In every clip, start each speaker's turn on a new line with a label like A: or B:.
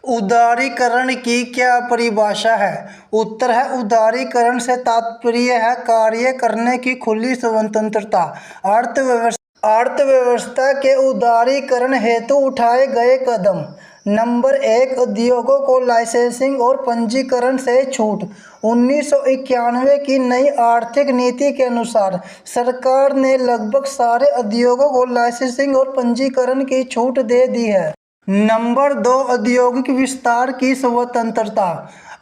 A: उदारीकरण की क्या परिभाषा है? उत्तर है उदारीकरण से तात्पर्य है कार्य करने की खुली स्वतंत्रता। अर्थव्यवस्था के उदारीकरण हेतु उठाए गए कदम। नंबर 1, उद्योगों को लाइसेंसिंग और पंजीकरण से छूट। 1991 की नई आर्थिक नीति के अनुसार सरकार ने लगभग सारे उद्योगों को लाइसेंसिंग और पंजीकरण की छूट दे दी है। नंबर 2, औद्योगिक विस्तार की स्वतंत्रता।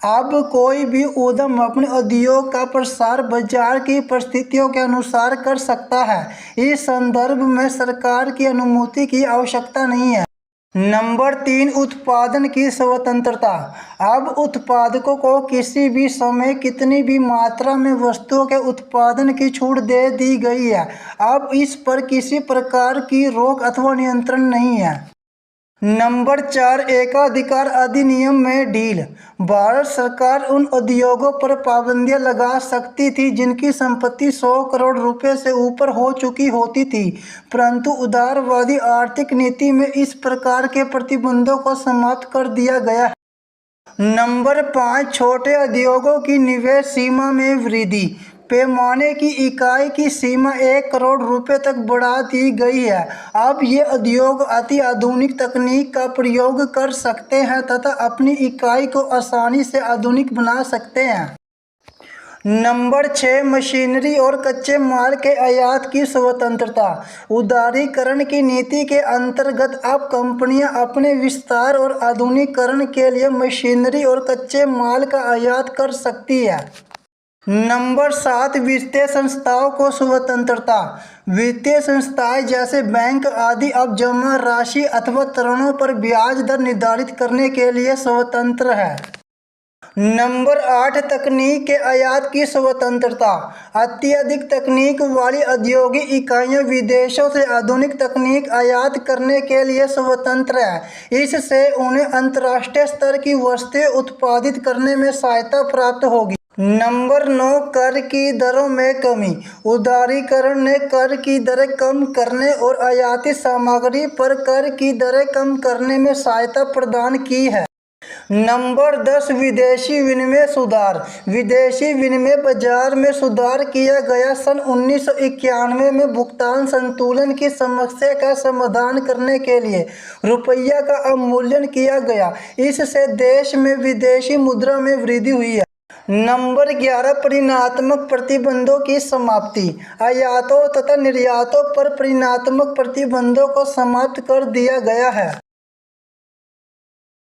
A: अब कोई भी उद्यम अपने उद्योग का प्रसार बाजार की परिस्थितियों के अनुसार कर सकता है। इस संदर्भ में सरकार की अनुमति की आवश्यकता नहीं है। नंबर 3, उत्पादन की स्वतंत्रता। अब उत्पादकों को किसी भी समय कितनी भी मात्रा में वस्तुओं के उत्पादन की छूट दे दी गई है। अब इस पर किसी प्रकार की रोक अथवा नियंत्रण नहीं है। नंबर 4, एकाधिकार अधिनियम में ढील। भारत सरकार उन उद्योगों पर पाबंदियां लगा सकती थी जिनकी संपत्ति 100 करोड़ रुपए से ऊपर हो चुकी होती थी, परंतु उदारवादी आर्थिक नीति में इस प्रकार के प्रतिबंधों को समाप्त कर दिया गया है। नंबर 5, छोटे उद्योगों की निवेश सीमा में वृद्धि। पैमाने की इकाई की सीमा 1 करोड़ रुपए तक बढ़ा दी गई है। अब ये उद्योग अति आधुनिक तकनीक का प्रयोग कर सकते हैं तथा अपनी इकाई को आसानी से आधुनिक बना सकते हैं। नंबर 6, मशीनरी और कच्चे माल के आयात की स्वतंत्रता। उदारीकरण की नीति के अंतर्गत अब कंपनियां अपने विस्तार और आधुनिकीकरण के लिए मशीनरी और कच्चे माल का आयात कर सकती है। नंबर 7, वित्तीय संस्थाओं को स्वतंत्रता। वित्तीय संस्थाएं जैसे बैंक आदि अब जमा राशि अथवा ऋणों पर ब्याज दर निर्धारित करने के लिए स्वतंत्र है। नंबर 8, तकनीक के आयात की स्वतंत्रता। अत्यधिक तकनीक वाली औद्योगिक इकाइयां विदेशों से आधुनिक तकनीक आयात करने के लिए स्वतंत्र है। इससे उन्हें अंतर्राष्ट्रीय स्तर की वस्तुएं उत्पादित करने में सहायता प्राप्त होगी। नंबर 9, कर की दरों में कमी। उदारीकरण ने कर की दरें कम करने और आयातित सामग्री पर कर की दरें कम करने में सहायता प्रदान की है। नंबर 10, विदेशी विनिमय सुधार। विदेशी विनिमय बाजार में सुधार किया गया। सन 1991 में भुगतान संतुलन की समस्या का समाधान करने के लिए रुपया का अवमूल्यन किया गया। इससे देश में विदेशी मुद्रा में वृद्धि हुई है। नंबर 11, परिणात्मक प्रतिबंधों की समाप्ति। आयातों तथा निर्यातों पर परिणात्मक प्रतिबंधों को समाप्त कर दिया गया है।